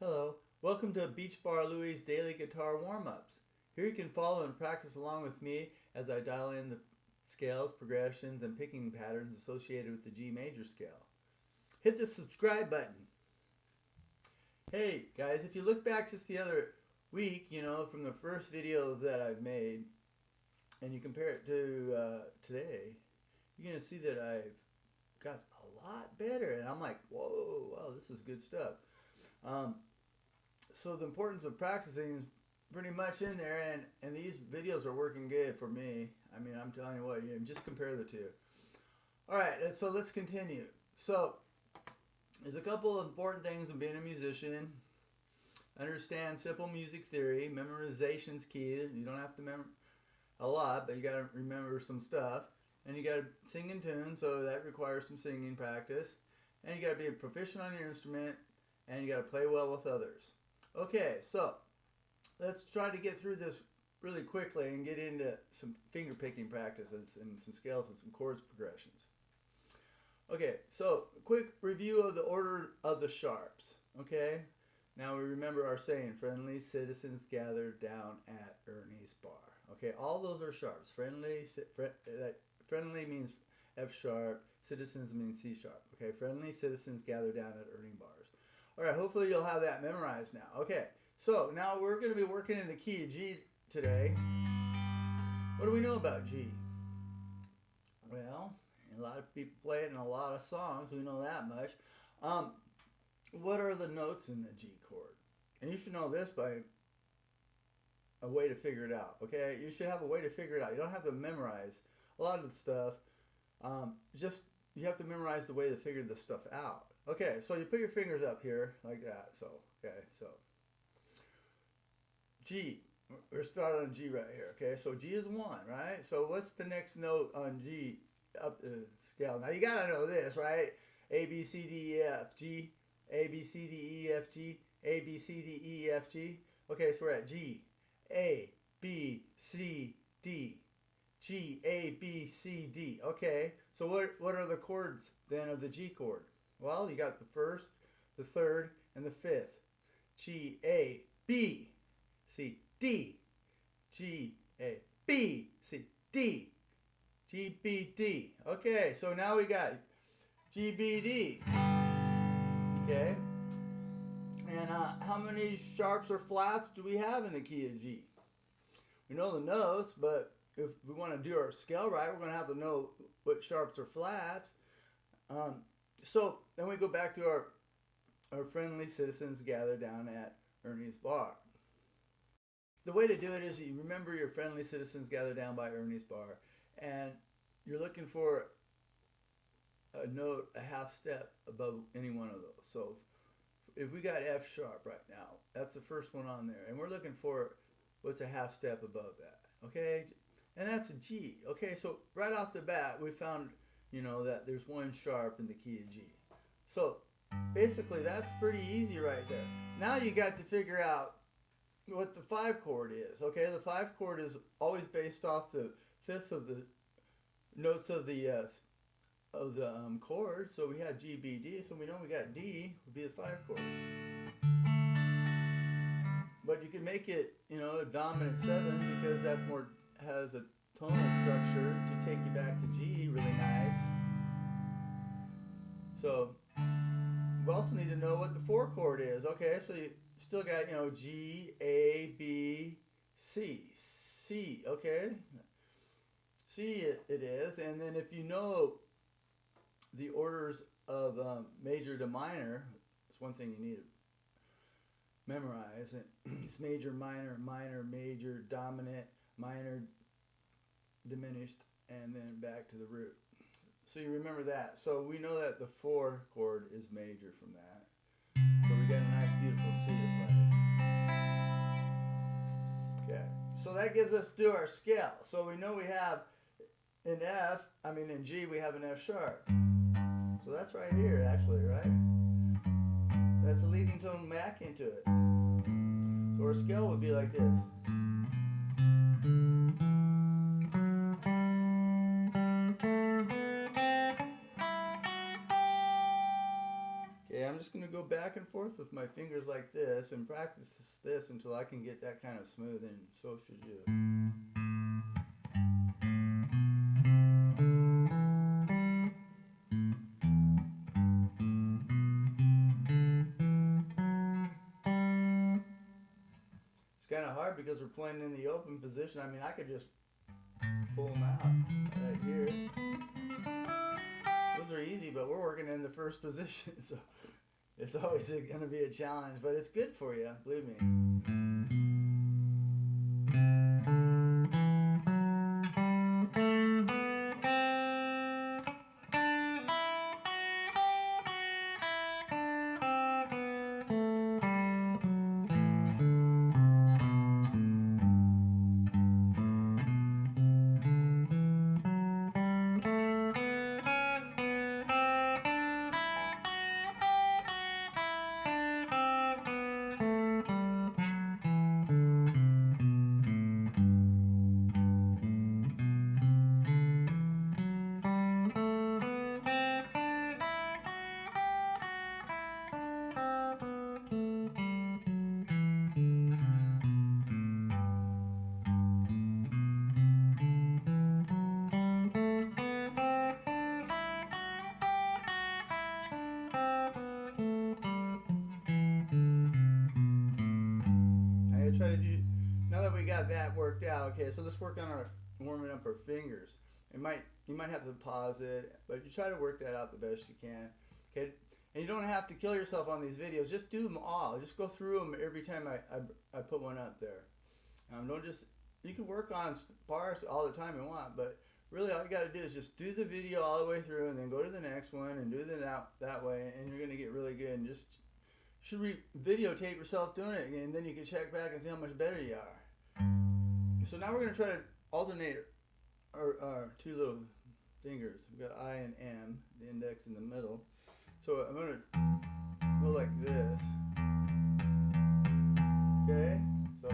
Hello, welcome to Beach Bar Louie's Daily Guitar Warm-Ups. Here you can follow and practice along with me as I dial in the scales, progressions, and picking patterns associated with the G major scale. Hit the subscribe button. Hey guys, if you look back just the other week, from the first video that I've made, and you compare it to today, you're going to see that I've got a lot better. And I'm like, whoa, wow, this is good stuff. So the importance of practicing is pretty much in there, and these videos are working good for me. I mean, I'm telling you what, just compare the two. Alright, so let's continue. So, there's a couple of important things in being a musician. Understand simple music theory. Memorization's key. You don't have to remember a lot, but you got to remember some stuff. And you got to sing in tune, so that requires some singing practice. And you got to be proficient on your instrument, and you got to play well with others. Okay, so let's try to get through this really quickly and get into some finger picking practice and some scales and some chords progressions. Okay, so quick review of the order of the sharps. Okay, now we remember our saying, friendly citizens gather down at Ernie's bar. Okay, all those are sharps. Friendly means F sharp, citizens means C sharp. Okay, friendly citizens gather down at Ernie bars. All right, hopefully you'll have that memorized now. Okay, so now we're going to be working in the key of G today. What do we know about G? Well, a lot of people play it in a lot of songs. We know that much. What are the notes in the G chord? And you should know this by a way to figure it out. Okay, you should have a way to figure it out. You don't have to memorize a lot of the stuff. Just you have to memorize the way to figure this stuff out. Okay, so you put your fingers up here like that. So G. We're starting on G right here. Okay, so G is 1, right? So what's the next note on G up the scale? Now you gotta know this, right? A B C D E F G, A B C D E F G, A B C D E F G. Okay, so we're at G, A B C D. G, A, B, C, D. Okay, so what are the chords then of the G chord? Well, you got the first, the third, and the fifth. G, A, B, C, D. G, A, B, C, D. G, B, D. Okay, so now we got G, B, D. Okay, and how many sharps or flats do we have in the key of G? We know the notes, but if we want to do our scale right, we're going to have to know what sharps or flats. So then we go back to our friendly citizens gather down at Ernie's bar. The way to do it is you remember your friendly citizens gather down by Ernie's bar, and you're looking for a note a half step above any one of those. So if we got F sharp right now, that's the first one on there, and we're looking for what's a half step above that. Okay, and that's a G. Okay, so right off the bat we found that there's one sharp in the key of G. So basically that's pretty easy right there. Now you got to figure out what the 5 chord is. Okay, the 5 chord is always based off the fifth of the notes of the chord. So we had G, B, D, so we know we got D would be the 5 chord. But you can make it, a dominant 7 because that's more has a tonal structure to take you back to G, really nice. So we also need to know what the 4 chord is. Okay, so you still got G, A, B, C, C. Okay, C it is, and then if you know the orders of major to minor, it's one thing you need to memorize. It's major, minor, minor, major, dominant, minor, diminished, and then back to the root. So you remember that. So we know that the 4 chord is major from that. So we got a nice beautiful C to play. Okay, so that gives us to our scale. So we know we have in G we have an F sharp. So that's right here actually, right? That's a leading tone back into it. So our scale would be like this. just going to go back and forth with my fingers like this and practice this until I can get that kind of smooth, and so should you. It's kind of hard because we're playing in the open position. I mean, I could just pull them out right here. Those are easy, but we're working in the first position, so it's always going to be a challenge, but it's good for you, believe me. Try to do, now that we got that worked out, okay, so let's work on our warming up our fingers. You might have to pause it, but you try to work that out the best you can, okay? And you don't have to kill yourself on these videos. Just do them all. Just go through them every time I put one up there. Don't just, you can work on bars all the time you want, but really all you got to do is just do the video all the way through and then go to the next one and do it that way, and you're going to get really good. And just should videotape yourself doing it, and then you can check back and see how much better you are. So now we're going to try to alternate our two little fingers. We've got I and M, the index in the middle. So I'm going to go like this. Okay? So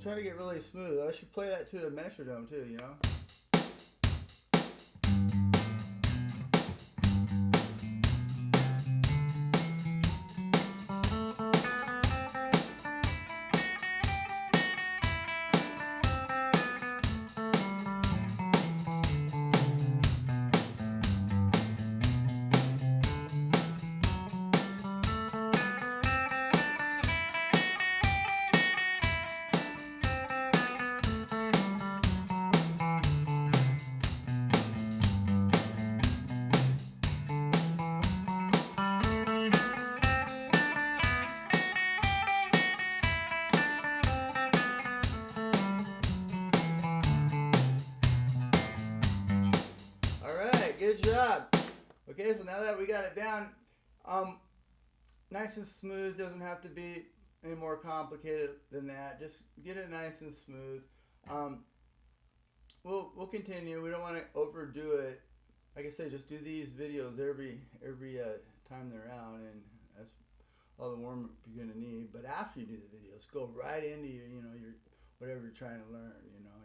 trying to get really smooth. I should play that to a metronome too, you know? Good job. Okay, so now that we got it down, nice and smooth, doesn't have to be any more complicated than that. Just get it nice and smooth. We'll continue. We don't want to overdo it. Like I said, just do these videos every time they're out, and that's all the warm up you're gonna need. But after you do the videos, go right into your whatever you're trying to learn,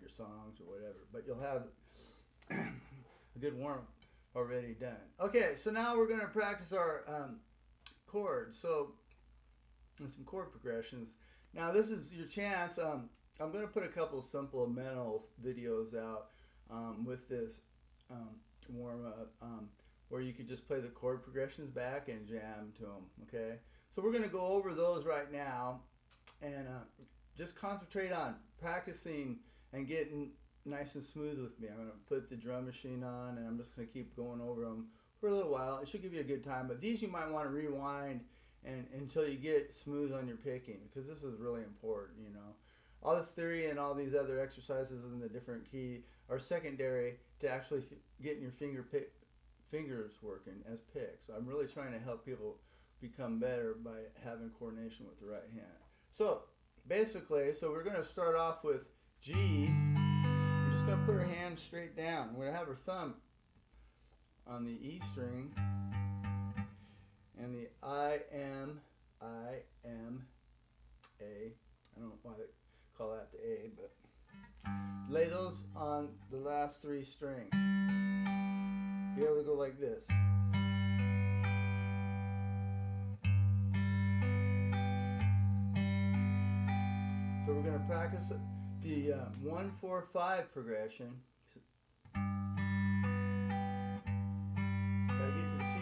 your songs or whatever. But you'll have a good warm up already done. Okay, so now we're going to practice our chords. So, and some chord progressions. Now this is your chance. I'm going to put a couple of simple mental videos out with this warm up where you could just play the chord progressions back and jam to them. Okay, so we're going to go over those right now and just concentrate on practicing and getting nice and smooth with me. I'm going to put the drum machine on and I'm just going to keep going over them for a little while. It should give you a good time, but these you might want to rewind and until you get smooth on your picking, because this is really important. All this theory and all these other exercises in the different key are secondary to actually getting your fingers working as picks. I'm really trying to help people become better by having coordination with the right hand. So basically, we're going to start off with G. We're just going to put her hand straight down. We're going to have her thumb on the E string, and the I, M, A. I don't know why they call that the A, but lay those on the last three strings. Be able to go like this. So we're going to practice the 1-4-5 progression. Gotta get to the C.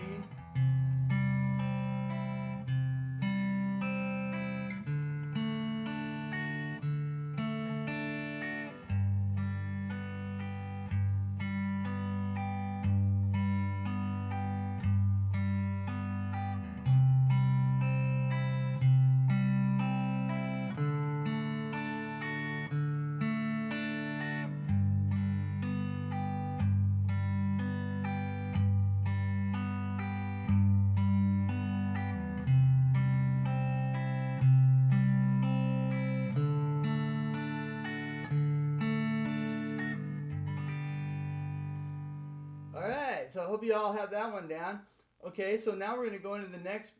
Alright, so I hope you all have that one down. Okay, so now we're going to go into the next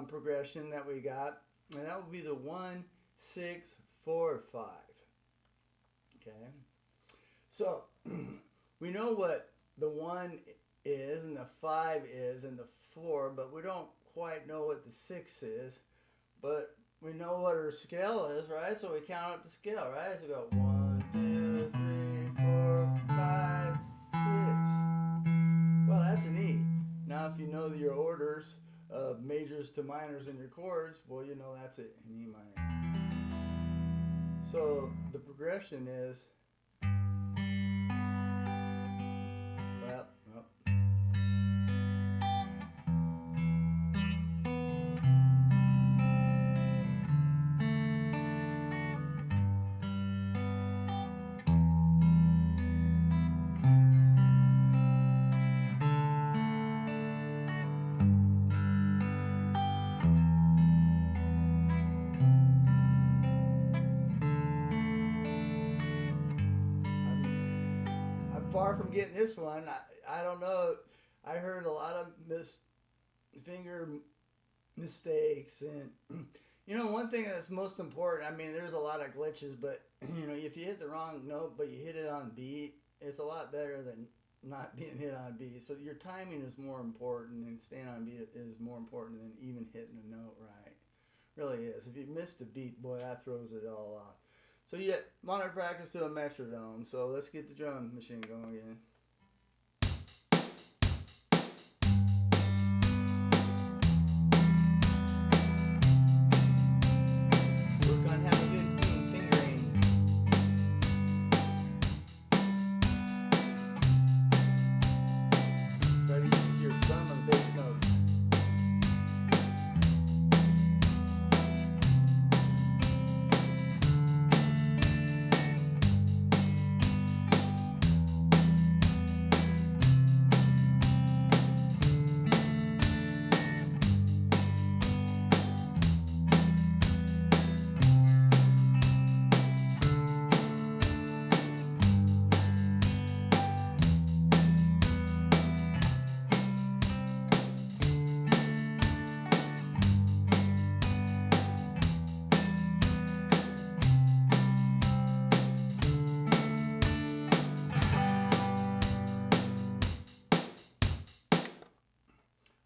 progression that we got, and that will be the 1-6-4-5. Okay, so we know what the 1 is, and the 5 is, and the 4, but we don't quite know what the 6 is, but we know what our scale is, right? So we count up the scale, right? So we go 1, 2, 3, 4, 5, 6. Well, that's an E. Now, if you know your orders of majors to minors in your chords, well, you know that's an E minor. So the progression is, well, far from getting this one. I don't know. I heard a lot of finger mistakes, and you know, one thing that's most important, I mean, there's a lot of glitches, but you know, if you hit the wrong note but you hit it on beat, it's a lot better than not being hit on beat. So your timing is more important, and staying on beat is more important than even hitting the note right. Really is. If you missed a beat, boy, that throws it all off. So you want to practice to a metronome. So let's get the drum machine going again. Work on having good clean fingering. Try to use your thumb on the bass notes.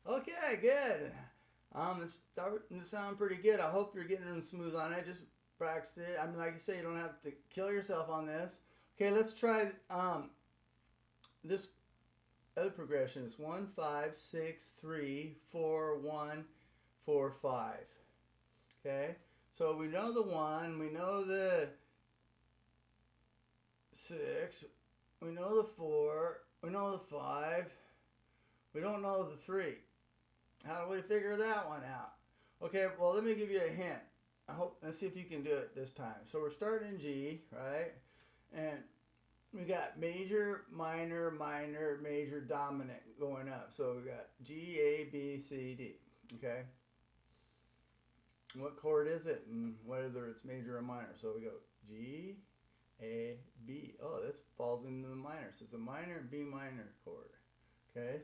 Okay, good. It's starting to sound pretty good. I hope you're getting smooth on it. Just practice it. I mean, like you say, you don't have to kill yourself on this. Okay, let's try this other progression. It's 1, 5, 6, 3, 4, 1, 4, 5. Okay, so we know the 1, we know the 6, we know the 4, we know the 5, we don't know the 3. How do we figure that one out? Okay, well, let me give you a hint. Let's see if you can do it this time. So we're starting in G, right? And we got major, minor, minor, major, dominant going up. So we got G, A, B, C, D, okay? What chord is it, and whether it's major or minor? So we go G, A, B. Oh, this falls into the minor. So it's a minor, B minor chord. Okay,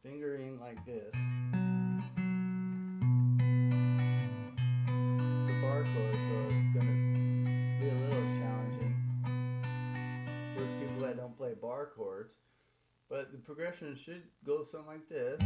fingering like this. It's a bar chord, so it's gonna be a little challenging for people that don't play bar chords. But the progression should go something like this.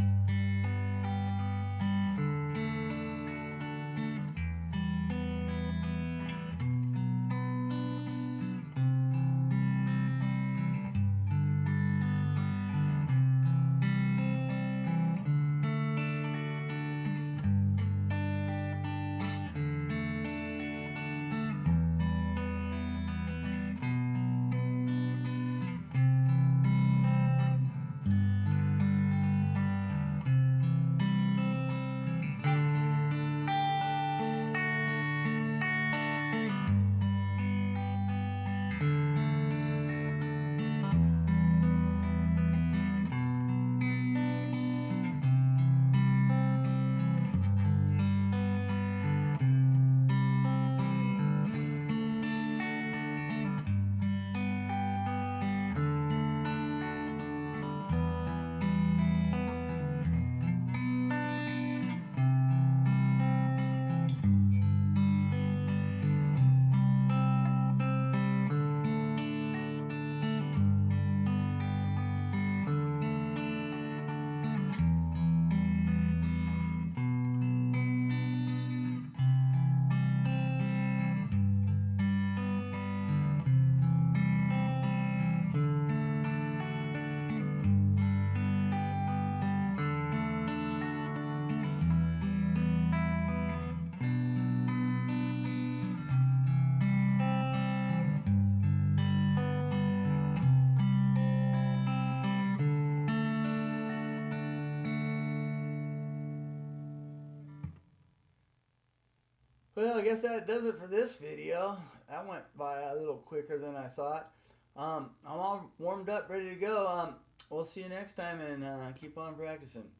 Well, I guess that does it for this video. That went by a little quicker than I thought. I'm all warmed up, ready to go. We'll see you next time, and keep on practicing.